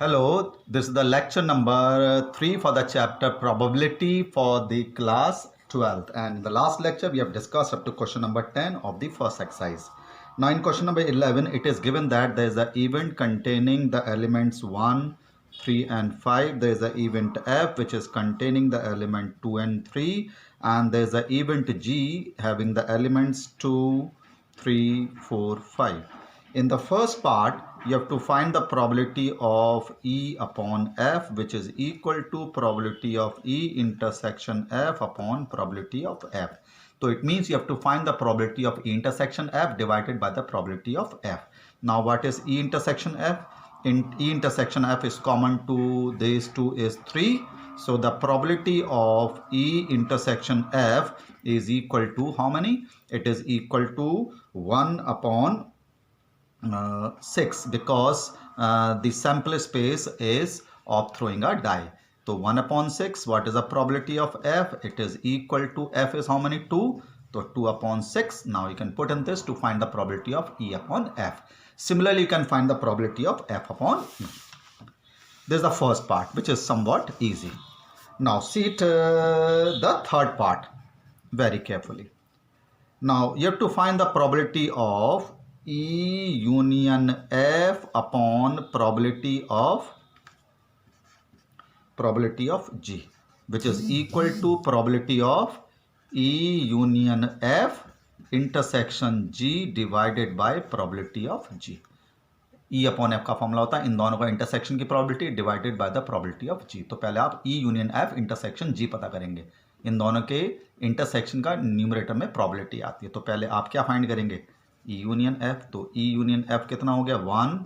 Hello, this is the lecture number 3 for the chapter probability for the class 12th, and in the last lecture we have discussed up to question number 10 of the first exercise. Now in question number 11 it is given that there is an event containing the elements 1, 3 and 5. There is an event F which is containing the element 2 and 3, and there is an event G having the elements 2, 3, 4, 5. In the first part, you have to find the probability of E upon F, which is equal to probability of E intersection F upon probability of F. So it means you have to find the probability of E intersection F divided by the probability of F. Now what is E intersection F? E intersection F is common to these two is 3. So the probability of E intersection F is equal to how many? It is equal to 1 upon 6 because the sample space is of throwing a die. So 1 upon 6, what is the probability of F? It is equal to F is how many? 2. So 2 upon 6. Now you can put in this to find the probability of E upon F. Similarly, you can find the probability of F upon E. This is the first part, which is somewhat easy. Now see it, the third part very carefully. Now you have to find the probability of E union F upon probability of G, which is equal to probability of E union F intersection G divided by probability of G. E upon F का formula होता है इन दोनों का intersection की probability divided by the probability of G. तो पहले आप E union F intersection G पता करेंगे. इन दोनों के इंटरसेक्शन का न्यूमरेटर में प्रोबेबिलिटी आती है. तो पहले आप क्या फाइंड करेंगे? E union F. तो E यूनियन F कितना हो गया? 1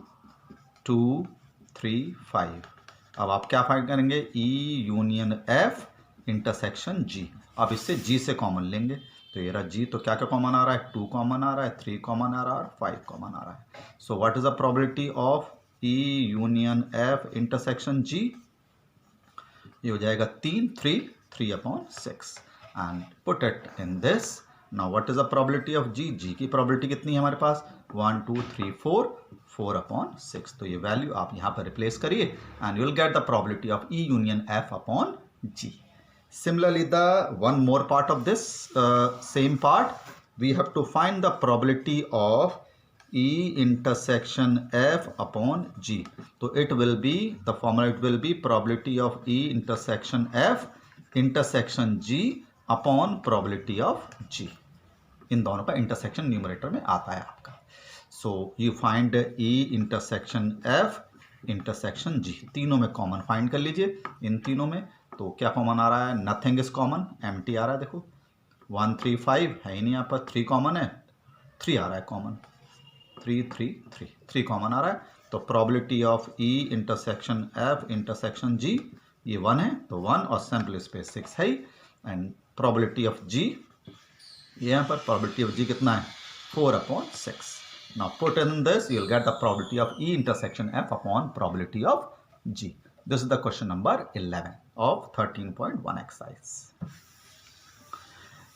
2 3 5. अब आप क्या फाइंड करेंगे? E union F intersection G. अब इससे G से कॉमन लेंगे. तो ये रहा G. तो क्या क्या कॉमन आ रहा है? 2 कॉमन आ रहा है, 3 कॉमन आ रहा है और 5 कॉमन आ रहा है. So what is the probability of E union F intersection G? ये हो जाएगा 3 upon 6 and put it in this. Now what is the probability of G? G की प्रोबेबिलिटी कितनी है हमारे पास? 1 2 3 4 अपॉन 6. तो ये वैल्यू आप यहाँ पर रिप्लेस करिए and you will get the probability of E union F upon G. Similarly, the one more part of this same part, we have to find the probability of E intersection F upon G. So it will be, the formula it will be probability of E intersection F intersection G upon probability of G. इन दोनों का intersection numerator में आता है आपका. So you find E intersection F intersection G. तीनों में common find कर लीजिए. इन तीनों में तो क्या कॉमन आ रहा है? नथिंग इज कॉमन, एम्प्टी आ रहा है. देखो 1 3 5 है ही नहीं, यहाँ पर 3 कॉमन है, 3 आ रहा है कॉमन, 3 कॉमन आ रहा है. तो probability of E intersection F intersection G ये 1 है, तो 1 और सैम्पल स्पेस 6 है. एंड प्रोबेबिलिटी ऑफ G यहाँ पर प्रोबेबिलिटी ऑफ G कितना है? 4 upon 6. Now put in this you will get the probability of E intersection F upon probability of G. This is the question number 11 of 13.1 exercise.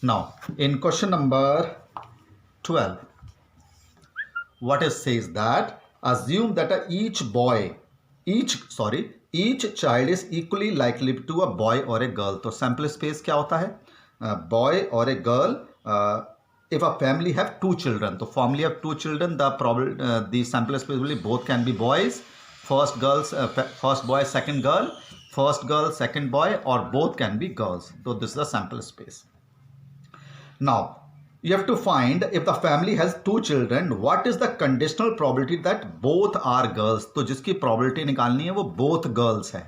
Now, in question number 12, what it says that assume that each child is equally likely to a boy or a girl. तो sample space क्या होता है? Boy or a girl. If a family have 2 children, तो family have 2 children, the sample space will be both can be boys. First boy, second girl, first girl, second boy, or both can be girls. So this is the sample space. Now you have to find if the family has 2 children, what is the conditional probability that both are girls. तो जिसकी probability निकालनी है वो both girls है,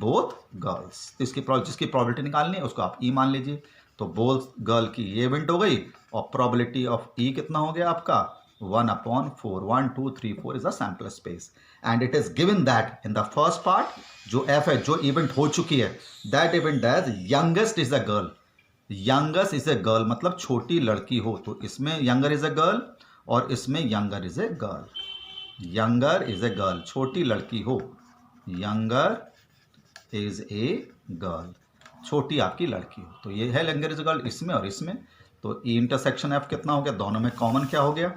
both girls. जिसकी probability निकालनी है उसको आप E मान लीजिए. तो both girl की ये इवेंट हो गई और probability of E कितना हो गया आपका? 1 upon 4. 1 2 3 4 is the sample space, and it is given that in the first part जो F है, जो इवेंट हो चुकी है, that event as youngest is a girl. youngest is a girl मतलब छोटी लड़की हो. तो इसमें younger is a girl और इसमें younger is a girl. younger is a girl छोटी लड़की हो, younger is a girl छोटी आपकी लड़की हो. तो ये है younger is a girl इसमें और इसमें. तो E इंटरसेक्शन F कितना हो गया? दोनों में कॉमन क्या हो गया?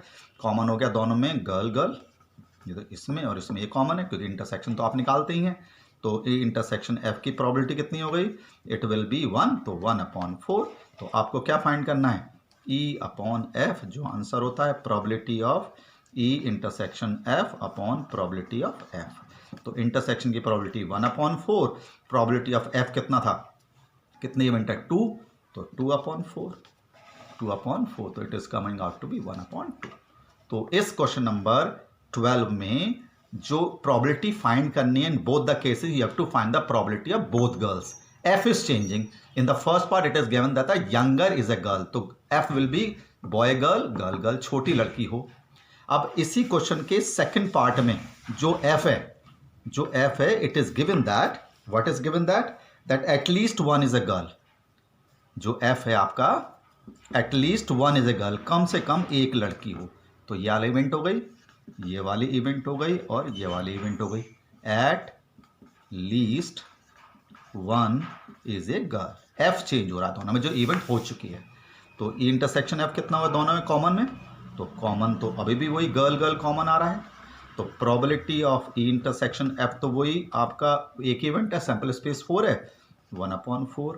कॉमन हो गया दोनों में गर्ल गर्ल ये तो इसमें और इसमें ये कॉमन है क्योंकि इंटरसेक्शन तो आप निकालते ही हैं। तो ए इंटरसेक्शन एफ की प्रोबेबिलिटी कितनी हो गई? इट विल बी 1, तो 1/4। तो आपको क्या फाइंड करना है? E/F, जो आंसर होता है probability of E intersection F upon probability of F। तो इंटरसेक्शन की प्रोबेबिलिटी 1/4, प्रोबेबिलिटी ऑफ F कितना था? कितने इवेंट है? 2, तो 2/4, 2/4, तो it is coming out to be 1/2। तो इस क्वेश्चन नंबर 12 में जो प्रोबेबिलिटी फाइंड करनी है in both the cases, you have to find the probability of both girls. F is changing. In the first part, it is given that the younger is a girl. तो F will be boy girl, girl girl, छोटी लड़की हो। अब इसी question के second part में जो F है, it is given that, what is given that at least one is a girl. जो F है आपका, at least one is a girl, कम से कम एक लड़की हो। तो ये वाली इवेंट हो गई, ये वाली इवेंट हो गई और ये वाली इवेंट हो गई। At least one is a girl. F change हो रहा है दोनों में, जो इवेंट हो चुकी है। तो ई इंटरसेक्शन एफ कितना हुआ दोनों में कॉमन में? तो कॉमन तो अभी भी वही गर्ल गर्ल कॉमन आ रहा है। तो probability of E intersection F तो वही आपका एक इवेंट है, सैंपल स्पेस 4 है, 1/4।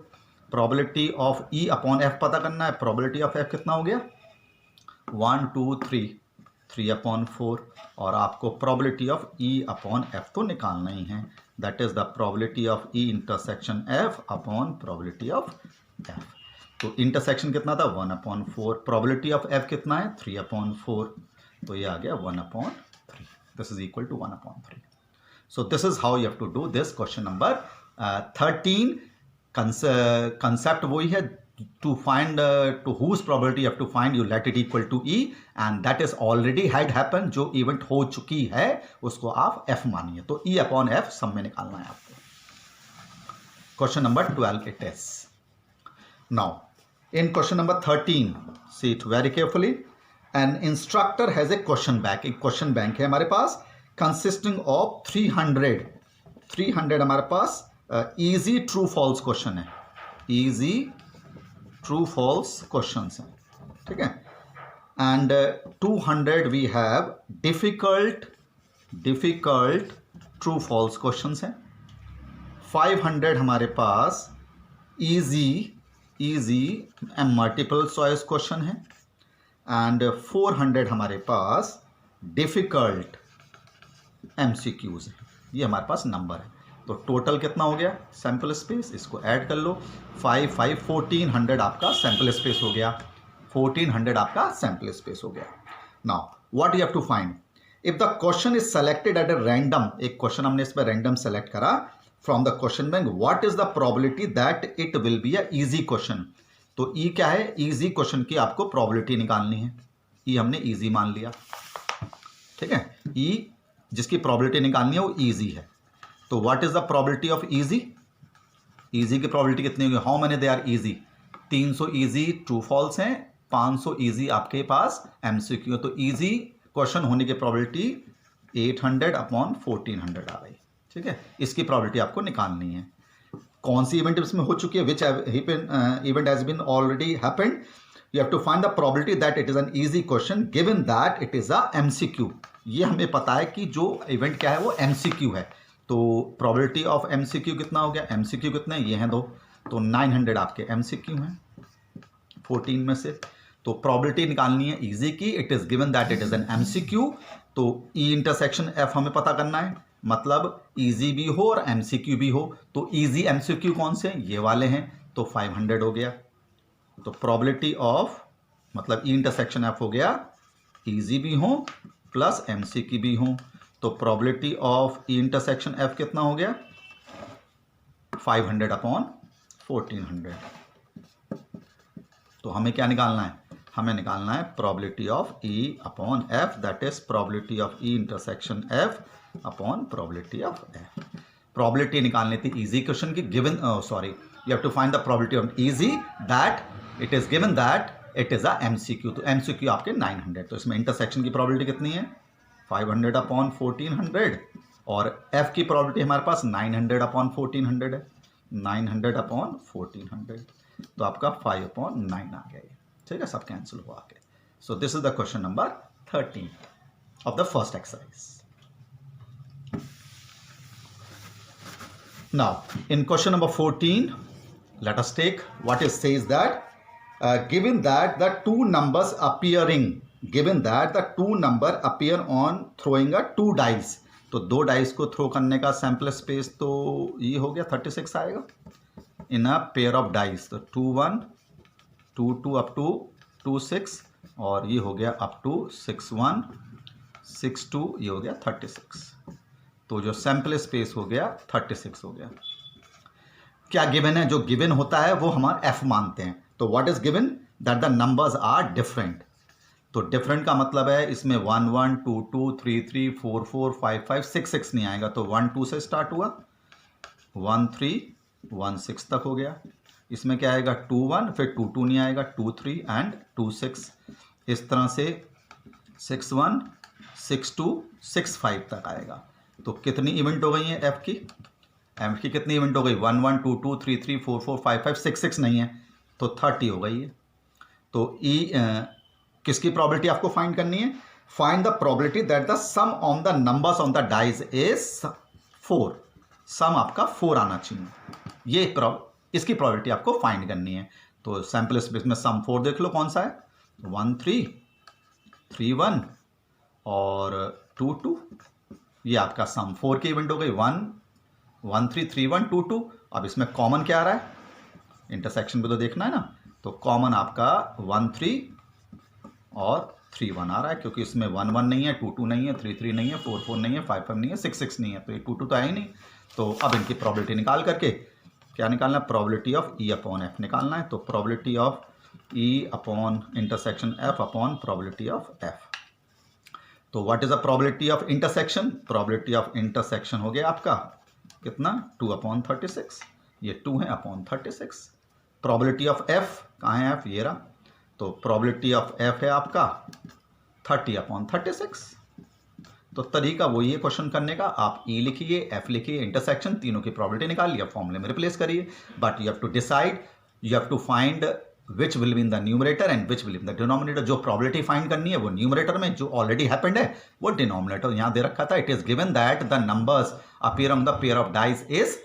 Probability of E upon F पता करना है। प्रोबेबिलिटी ऑफ एफ कितना हो गया? 1 2 3, 3/4। और आपको probability of E upon F तो निकालना ही है। That is the probability of E intersection F upon probability of F. तो intersection कितना था? 1/4। probability of F कितना है? 3/4। तो ये आ गया 1/3। This is equal to 1/3. So this is how you have to do this question number 13. Concept वही है, to find to whose probability you have to find, you let it equal to E and that is already had happened. जो event हो चुकी है उसको आप F मानिए। तो E/F सब में निकालना है आपको। Question number 12 it is. Now in question number 13, see it very carefully. An instructor has a question bank. एक क्वेश्चन बैंक है हमारे पास consisting of 300 हमारे पास easy true false क्वेश्चन है। easy ट्रू फॉल्स क्वेश्चंस हैं, ठीक है। And 200 we have difficult true false questions हैं। 500 हमारे पास easy and multiple choice question है। एंड 400 हमारे पास डिफिकल्ट MCQs है। ये हमारे पास नंबर है। तो टोटल कितना हो गया सैंपल स्पेस? इसको ऐड कर लो। 1400 आपका सैंपल स्पेस हो गया। 1400 आपका सैंपल स्पेस हो गया। Now what you have to find if the question is selected at a random. एक क्वेश्चन हमने इसमें रैंडम सेलेक्ट करा from the question bank. What is the probability that it will be a easy question? तो E क्या है? Easy question की आपको probability निकालनी है। ई हमने इजी मान लिया, ठीक है। ई जिसकी प्रोबेबिलिटी निकालनी है वो इजी है। तो what is the probability of easy? Easy की प्रोबेबिलिटी कितनी होगी? How many they are easy? 300 easy true false हैं, 500 इजी आपके पास MCQ है। तो इजी क्वेश्चन होने की प्रोबेबिलिटी 800/1400 आ गई, ठीक है। इसकी प्रोबेबिलिटी आपको निकालनी है। कौन सी इवेंट इसमें हो चुकी है? Which event has been already happened. You have to find the probability that it is an easy question given that it is a MCQ। ये हमें पता है कि जो इवेंट क्या है वो MCQ है। तो प्रोबेबिलिटी ऑफ MCQ कितना हो गया? MCQ कितने? ये हैं 2, तो 900 आपके MCQ हैं 14 में से। तो प्रोबेबिलिटी निकालनी है इजी की। It is given that it is N MCQ। तो ई इंटरसेक्शन F हमें पता करना है, मतलब इजी भी हो और MCQ भी हो। तो इजी MCQ कौन से? ये वाले हैं। तो 500 हो गया। तो प्रोबेबिलिटी ऑफ मतलब ई इंटरसेक्शन F हो गया इजी भी हो प्लस MCQ भी हो। तो probability of E intersection F कितना हो गया? 500/1400। तो हमें क्या निकालना है? हमें निकालना है probability of E/F, that is probability of E intersection F upon probability of F। Probability निकालनी थी इजी क्वेश्चन की, given sorry you have to find the probability of easy that it is given that it is a MCQ। तो MCQ आपके 900। तो इसमें intersection की probability कितनी है? 500/1400 और F की प्रोबेबिलिटी हमारे पास 900/1400 है। 900/1400 तो आपका 5/9 आ गया, ठीक है। सब कैंसिल हुआ आगे। सो this is the question number 13 of the first exercise. Now, in question number 14, let us take what it says that given that the two numbers appear on throwing a two dice, तो दो dice को throw करने का sample space तो ये हो गया 36 आएगा इन अ पेयर ऑफ डाइस, तो 2 1 2 2 अप टू 2 6 और ये हो गया अप टू 6 1 6 2, ये हो गया 36। तो जो सैम्पल स्पेस हो गया 36 हो गया। क्या गिवन है? जो गिवन होता है वो हमारा एफ मानते हैं। तो what is given? That the numbers are different. तो डिफरेंट का मतलब है इसमें 1 1 2 2 3 3 4 4 5 5 6 6 नहीं आएगा, तो 1 2 से स्टार्ट हुआ, 1 3 1 6 तक हो गया। इसमें क्या आएगा? 2 1, फिर 2 2 नहीं आएगा, 2 3 एंड 2 6। इस तरह से 6 1 6 2 6 5 तक आएगा। तो कितनी इवेंट हो गई है एफ की? एफ की कितनी इवेंट हो गई? 1 1 2 2 3 3 4 4 5 5 6 6 नहीं है, तो 30 हो गई है। तो किसकी प्रॉबिलिटी आपको फाइंड करनी है? Find the probability that the sum on the numbers on the dice is 4। Sum आपका 4 आना चाहिए, इसकी प्रॉबिलिटी आपको फाइंड करनी है। तो सैंपल स्पेस में सम 4 देख लो कौन सा है, 1 3 3 1 और 2 2। ये आपका सम 4 की इवेंट हो गई, 1 1 3 3 1 2 2। अब इसमें कॉमन क्या आ रहा है? इंटरसेक्शन पे तो देखना है ना, तो कॉमन आपका 1 3 और 3 1 आ रहा है, क्योंकि इसमें 1 1 नहीं है, 2 2 नहीं है, 3 3 नहीं है, 4 4 नहीं है, 5 5 नहीं है, 6 6 नहीं है, तो ये 2 2 तो है ही नहीं। तो अब इनकी प्रॉबिलिटी निकाल करके क्या निकालना है? Probability of E upon F निकालना है। तो probability of E upon intersection F upon probability of F. तो what is the probability of intersection? Probability of intersection हो गया आपका कितना? 2 अपॉन 36, ये 2 है अपॉन 36। प्रॉबिलिटी ऑफ एफ कहाँ है? एफ ये रहा। तो प्रॉबिलिटी ऑफ एफ है आपका 30 अपॉन 36। तो तरीका वही है क्वेश्चन करने का, आप ई लिखिए, एफ लिखिए, इंटरसेक्शन, तीनों की प्रॉबिलिटी निकालिए, फॉर्मूले में रिप्लेस करिए। But you have to decide, you have to find which will be in the numerator and which will in the denominator. जो प्रॉबिलिटी फाइंड करनी है वो न्यूमरेटर में, जो ऑलरेडी हैपेंड है वो डिनोमिनेटर यहाँ दे रखा था। It is given that the numbers appear on the pair of dice is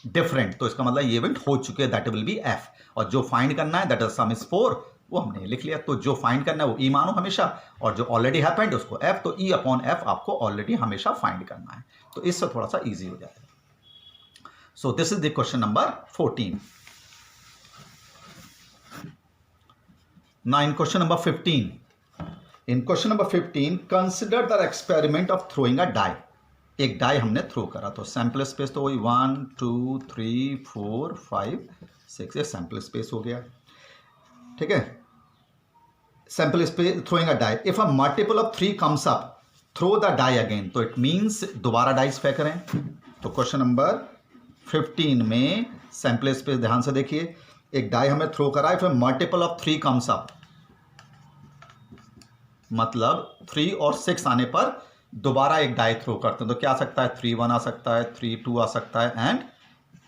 different, तो इसका मतलब ये इवेंट हो चुके हैं, दैट विल बी एफ। और जो फाइंड करना है दैट इज सम इज 4, वो हमने लिख लिया। तो जो फाइंड करना है वो ई मानो हमेशा, और जो ऑलरेडी हैपेंड उसको एफ। तो ई अपॉन एफ आपको ऑलरेडी हमेशा फाइंड करना है, तो इससे थोड़ा सा इजी हो जाएगा। सो this is the question number 14। Now in question number 15, in question number 15, consider the experiment of throwing a die. एक डाई हमने थ्रो करा, तो सैंपल स्पेस तो वही 1 2 3 4 5 6, ये सैंपल स्पेस हो गया, ठीक है। Sample space throwing a die, if a multiple of 3 comes up, throw the die again, तो इट मीन्स दोबारा डाइस फेंक रहे हैं। तो क्वेश्चन नंबर 15 में सैंपल स्पेस ध्यान से देखिए, एक डाई हमें थ्रो करा है, फिर मल्टीपल ऑफ 3 कम्स अप, मतलब 3 और 6 आने पर दोबारा एक डाई थ्रो करते हैं। तो क्या आ सकता है? 3 1 आ सकता है, 3 2 आ सकता है एंड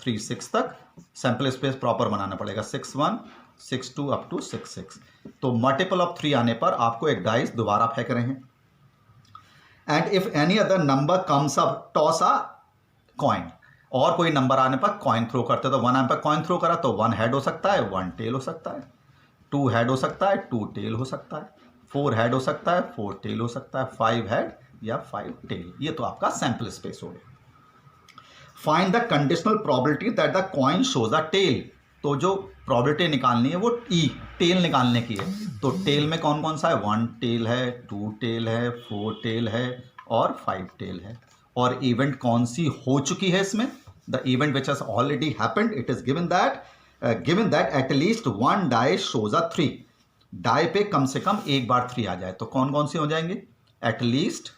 3 6 तक। सैंपल स्पेस प्रॉपर बनाना पड़ेगा, 6 1 6 2 अप टू 6 6। तो मल्टीपल ऑफ 3 आने पर आपको एक डाइस दोबारा फेंक रहे हैं। And if any other number comes up, toss a coin, और कोई नंबर आने पर कॉइन थ्रो करते हैं। तो 1 आने पर कॉइन थ्रो करा, तो 1 हेड हो सकता है, 1 टेल हो सकता है, 2 हेड हो सकता है, 2 टेल हो सकता है, 4 हेड हो सकता है, 4 टेल हो सकता है, 5 हेड या 5 टेल। ये तो आपका सैंपल स्पेस हो गया। Find the conditional probability that the coin shows a tail, तो जो प्रोबेबिलिटी निकालनी है वो ई टेल निकालने की है। तो टेल में कौन कौन सा है? 1 टेल है, 2 टेल है, 4 टेल है और 5 टेल है। और इवेंट कौन सी हो चुकी है इसमें? The event which has already happened, it is given that at least 1 die shows a 3। Die पे कम से कम एक बार 3 आ जाए, तो कौन कौन सी हो जाएंगे? Eight least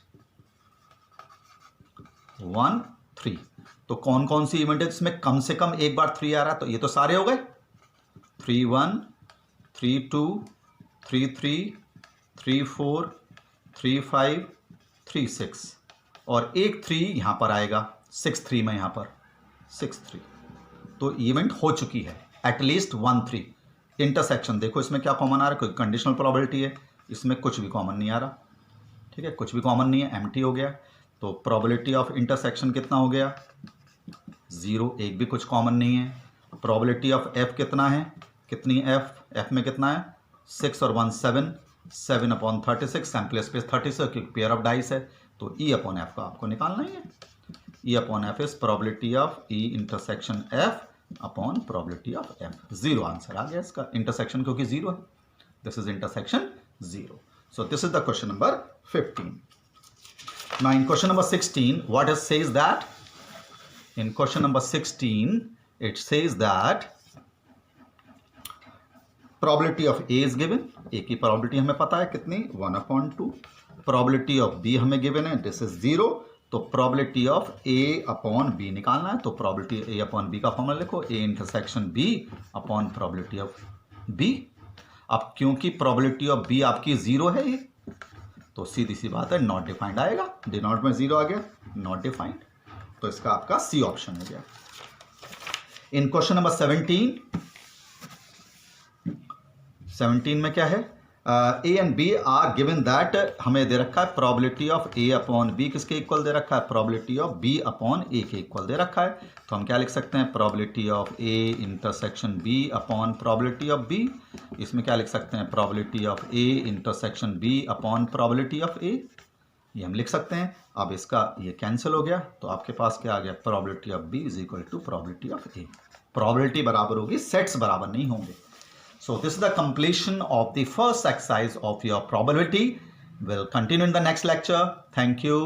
1 3। तो कौन कौन सी इवेंट है जिसमें कम से कम एक बार 3 आ रहा है? तो ये तो सारे हो गए, 3 1 3 2 3 3 3 4 3 5 3 6 और एक 3 यहां पर आएगा 6 3 में, यहां पर 6 3। तो इवेंट हो चुकी है एटलीस्ट 1 3। इंटरसेक्शन देखो इसमें क्या कॉमन आ रहा है? कोई कंडीशनल प्रोबेबिलिटी है, इसमें कुछ भी कॉमन नहीं आ रहा, ठीक है, कुछ भी कॉमन नहीं है, एम्प्टी हो गया। तो प्रोबेबिलिटी ऑफ इंटरसेक्शन कितना हो गया? 0, एक भी कुछ कॉमन नहीं है। प्रोबेबिलिटी ऑफ एफ कितना है, कितनी एफ में कितना है 6 और 1 7, 7/36, सैम्पल स्पेस 36 क्योंकि पेयर ऑफ डाइस है, तो ई अपॉन एफ का आपको निकालना ही है। E upon F is probability of E intersection F upon probability of F. 0 answer आ गया इसका, इंटरसेक्शन क्योंकि 0 है, this is intersection 0। So this is the question number 15। Now in question number 16, what it says that? In question number 16, it says that probability of A is given. A की probability हमें पता है कितनी 1/2. Probability of B हमें given है, this is 0. तो probability of A upon B निकालना है, तो probability A upon B का फॉर्मूला लिखो, A intersection B upon probability of B. अब क्योंकि probability of B आपकी 0 है, तो सीधी सी बात है नॉट डिफाइंड आएगा, डिनोट में 0 आ गया, नॉट डिफाइंड, तो इसका आपका सी ऑप्शन हो गया। इन क्वेश्चन नंबर 17 में क्या है, A and B are given that, हमें दे रखा है probability of A upon B किसके इक्वल दे रखा है, probability of B upon A के इक्वल दे रखा है, तो हम क्या लिख सकते हैं, probability of A intersection B upon probability of B. इसमें क्या लिख सकते हैं, probability of A intersection B upon probability of A, ये हम लिख सकते हैं। अब इसका ये कैंसिल हो गया, तो आपके पास क्या आ गया, probability of B is equal to probability of A. Probability बराबर होगी, सेट्स बराबर नहीं होंगे। So this is the completion of the first exercise of your probability. We'll continue in the next lecture. Thank you.